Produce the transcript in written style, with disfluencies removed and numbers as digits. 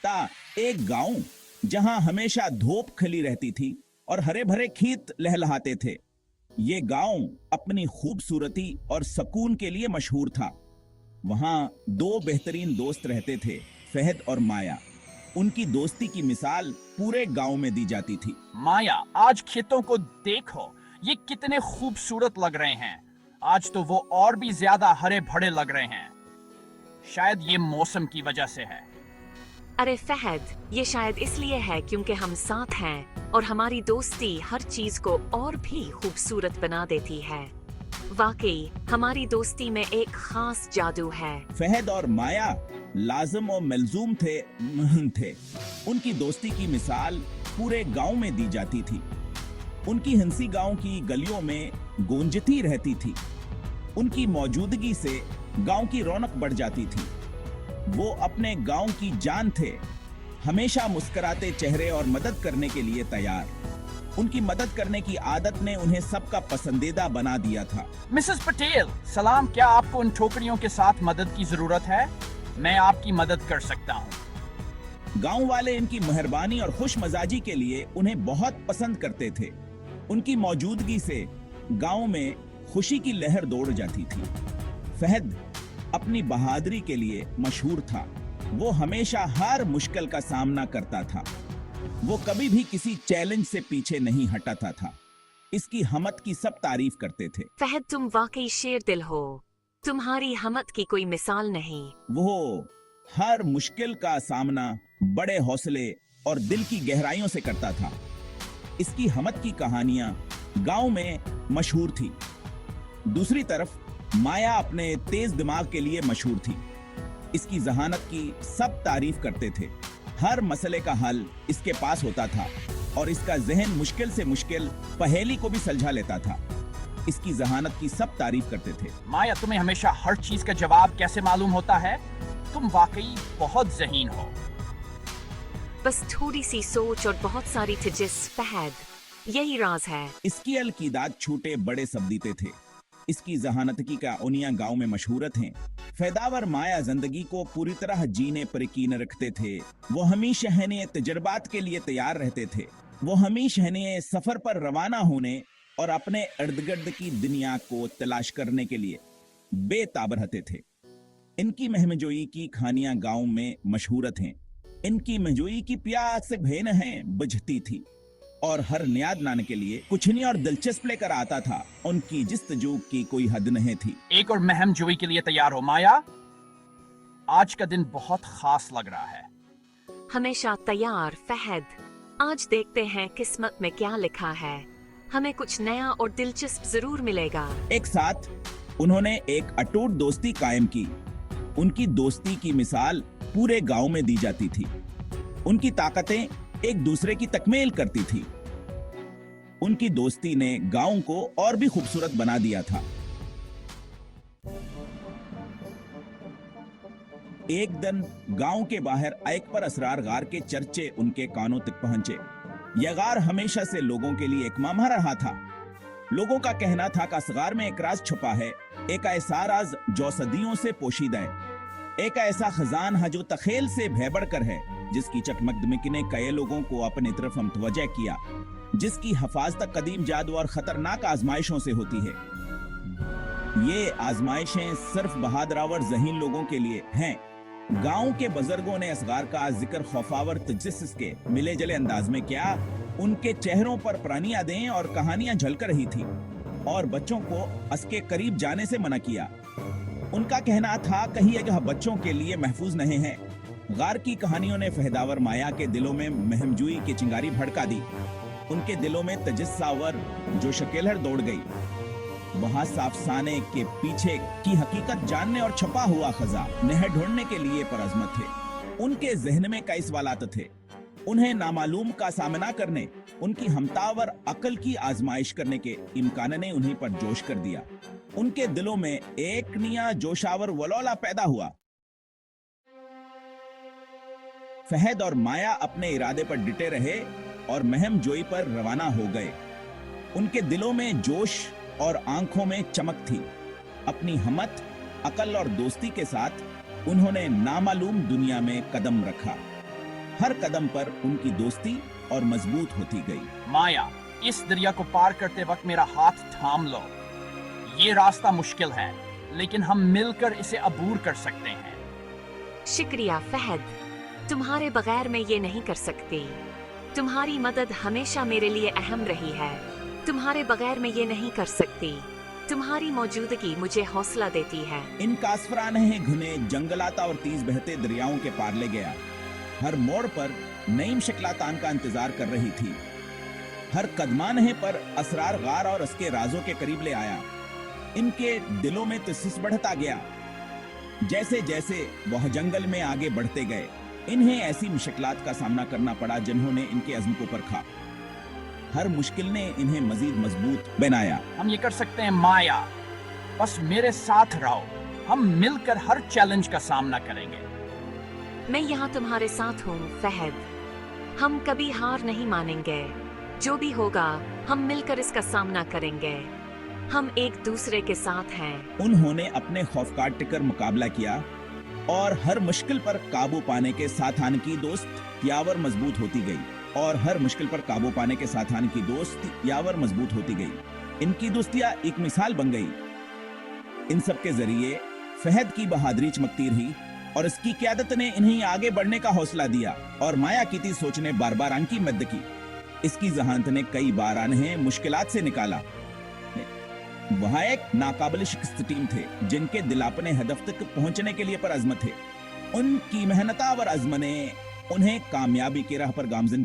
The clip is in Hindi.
था एक गांव जहां हमेशा धूप खिली रहती थी और हरे भरे खेत लहलहाते थे। ये गांव अपनी खूबसूरती और सुकून के लिए मशहूर था। वहां दो बेहतरीन दोस्त रहते थे, फहद और माया। उनकी दोस्ती की मिसाल पूरे गांव में दी जाती थी। माया, आज खेतों को देखो, ये कितने खूबसूरत लग रहे हैं। आज तो वो और भी ज्यादा हरे भरे लग रहे हैं। शायद ये मौसम की वजह से है। अरे फहद, ये शायद इसलिए है क्योंकि हम साथ हैं और हमारी दोस्ती हर चीज को और भी खूबसूरत बना देती है। वाकई हमारी दोस्ती में एक खास जादू है। फहद और माया लाजिम और मलजूम थे। उनकी दोस्ती की मिसाल पूरे गांव में दी जाती थी। उनकी हंसी गांव की गलियों में गूंजती रहती थी। उनकी मौजूदगी से गांव की रौनक बढ़ जाती थी। वो अपने गांव की जान थे, हमेशा मुस्कुराते चेहरे और मदद करने के लिए तैयार। उनकी मदद करने की आदत ने उन्हें सबका पसंदीदा बना दिया था। मिसेस पटेल, सलाम। क्या आपको उन ठोकरियों के साथ मदद की जरूरत है? मैं आपकी मदद कर सकता हूँ। गांव वाले इनकी मेहरबानी और खुश मजाजी के लिए उन्हें बहुत पसंद करते थे। उनकी मौजूदगी से गांव में खुशी की लहर दौड़ जाती थी। फहद अपनी बहादुरी के लिए मशहूर था। वो हमेशा हर मुश्किल का सामना करता था। वो कभी भी किसी चैलेंज से पीछे नहीं हटता था। इसकी हिम्मत की सब तारीफ करते थे। फहद, तुम वाकई शेर दिल हो। तुम्हारी हिम्मत की कोई मिसाल नहीं। वो हर मुश्किल का सामना बड़े हौसले और दिल की गहराइयों से करता था। इसकी हिम्मत की कहानियां गांव में मशहूर थी। दूसरी तरफ माया अपने तेज दिमाग के लिए मशहूर थी। इसकी जहानत की सब तारीफ करते थे। हर मसले का हल इसके पास होता था और इसका जहन मुश्किल से मुश्किल पहेली को भी सुलझा लेता था। इसकी जहानत की सब तारीफ करते थे। माया, तुम्हें हमेशा हर चीज का जवाब कैसे मालूम होता है? तुम वाकई बहुत ज़हीन हो। बस थोड़ी सी सोच और बहुत सारी तजस्स फहद, यही राज है। इसकी अलकीदात छोटे बड़े सबदीते थे। इसकी जहानतगी का उनिया गांव में मशहूरत हैं। फैदावर माया जिंदगी को पूरी तरह जीने पर यकीन रखते थे। वो हमेशा नए तजर्बात के लिए तैयार रहते थे। वो हमेशा नए सफर पर रवाना होने और अपने इर्द गिर्द की दुनिया को तलाश करने के लिए बेताब रहते थे। इनकी महमजोई की कहानियां गांव में मशहूरत हैं। इनकी महजोई की प्यास से भेन है बुझती थी और हर नियाद लाने के लिए कुछ नहीं और दिलचस्प लेकर आता था। उनकी जिस्तजू की कोई हद नहीं थी। एक और महम जोई के लिए तैयार हो माया। आज का दिन बहुत खास लग रहा है। हमेशा तैयार फहद। आज देखते हैं किस्मत में क्या लिखा है। हमें कुछ नया और दिलचस्प जरूर मिलेगा। एक साथ उन्होंने एक अटूट दोस्ती कायम की। उनकी दोस्ती की मिसाल पूरे गांव में दी जाती थी। उनकी ताकतें एक दूसरे की तकमील करती थी। उनकी दोस्ती ने गांव को और भी खूबसूरत बना दिया था। एक दिन गांव के बाहर अकबर असरार गार के चर्चे उनके कानों तक पहुंचे। यह गार हमेशा से लोगों के लिए एक मामहा रहा था। लोगों का कहना था कि इस गार में एक राज छुपा है, एक ऐसा राज जो सदियों से पोशीदा है, एक ऐसा खजान है जो तखेल से भयबढ़ कर है, जिसकी चकमकदमकी ने कई लोगों को अपनी तरफ मुतवज्जह किया, जिसकी हिफाजत कदीम जादू और खतरनाक आजमाइशों से होती है। ये आजमाइशें सिर्फ बहादुरावर ज़हीन लोगों के लिए हैं। गांव के बुजुर्गों ने असगार का जिक्र खौफावर तजस्सुस के मिले जले अंदाज में किया। उनके चेहरों पर पुरानी यादें और कहानियां झलक रही थी और बच्चों को उसके करीब जाने से मना किया। उनका कहना था कहीं यह बच्चों के लिए महफूज नहीं है। गार की कहानियों ने फहदावर माया के दिलों में महमजूई की चिंगारी भड़का दी। उनके दिलों में तजस्सावर जो शकेलहर दौड़ गई। वहां साफसाने के पीछे की हकीकत जानने और छुपा हुआ खजा नहर ढूंढने के लिए परअज़्मत थे। उनके जहन में कई सवालात थे। उन्हें नामालूम का सामना करने, उनकी हमतावर अकल की आजमाइश करने के इम्कान ने उन्हीं पर जोश कर दिया। उनके दिलों में एक नया जोशावर वलौला पैदा हुआ। फहद और माया अपने इरादे पर डिटे रहे और महम जोई पर रवाना हो गए। उनके दिलों में जोश और आंखों में चमक थी। अपनी हिम्मत, अकल और दोस्ती के साथ उन्होंने नामालूम दुनिया में कदम रखा। हर कदम पर उनकी दोस्ती और मजबूत होती गई। माया, इस दरिया को पार करते वक्त मेरा हाथ थाम लो। ये रास्ता मुश्किल है, लेकिन हम मिलकर इसे अबूर कर सकते हैं। शुक्रिया फहद, तुम्हारे बगैर मैं ये नहीं कर सकती। तुम्हारी मदद हमेशा मेरे लिए अहम रही है। तुम्हारे बगैर मैं ये नहीं कर सकती। तुम्हारी मौजूदगी मुझे हौसला देती है। इन कासफराने घुने जंगलाता और तेज बहते दरियाओं के पार ले गया। हर मोड़ पर नईम शिकलातान का इंतजार कर रही थी। हर कदमाने पर असरार गार और उसके राजों के करीब ले आया। इनके दिलों में तसस बढ़ता गया। जैसे जैसे वह जंगल में आगे बढ़ते गए, इन्हें ऐसी मुश्किलात का सामना करना पड़ा जिन्होंने इनके अज़्म को परखा। हर मुश्किल ने इन्हें मजीद मजबूत बनाया। हम ये कर सकते हैं माया, बस मेरे साथ रहो। हम मिलकर हर चैलेंज का सामना करेंगे। मैं यहाँ तुम्हारे साथ हूँ फहद। हम कभी हार नहीं मानेंगे। जो भी होगा हम मिलकर इसका सामना करेंगे। हम एक दूसरे के साथ हैं। उन्होंने अपने खौफ का टिकर मुकाबला किया और हर मुश्किल पर काबू पाने के साथ आने की दोस्त यावर मजबूत होती गई। और हर मुश्किल पर काबू पाने के साथ आने की दोस्त यावर मजबूत होती गई। इनकी दोस्तियां एक मिसाल बन गई। इन सब के जरिए फहद की बहादुरी चमकती रही और इसकी क़यादत ने इन्हें आगे बढ़ने का हौसला दिया। और माया की थी सोच ने बार बार की मदद की। इसकी जहानत ने कई बार इन्हें मुश्किलात से निकाला। वह एक नाकाबिल शिकस्त टीम थे जिनके दिल अपने हदफ तक पहुंचने के लिए पर अज़्म थे। उनकी मेहनत और अज़्म ने उन्हें कामयाबी की राह पर गामज़न किया।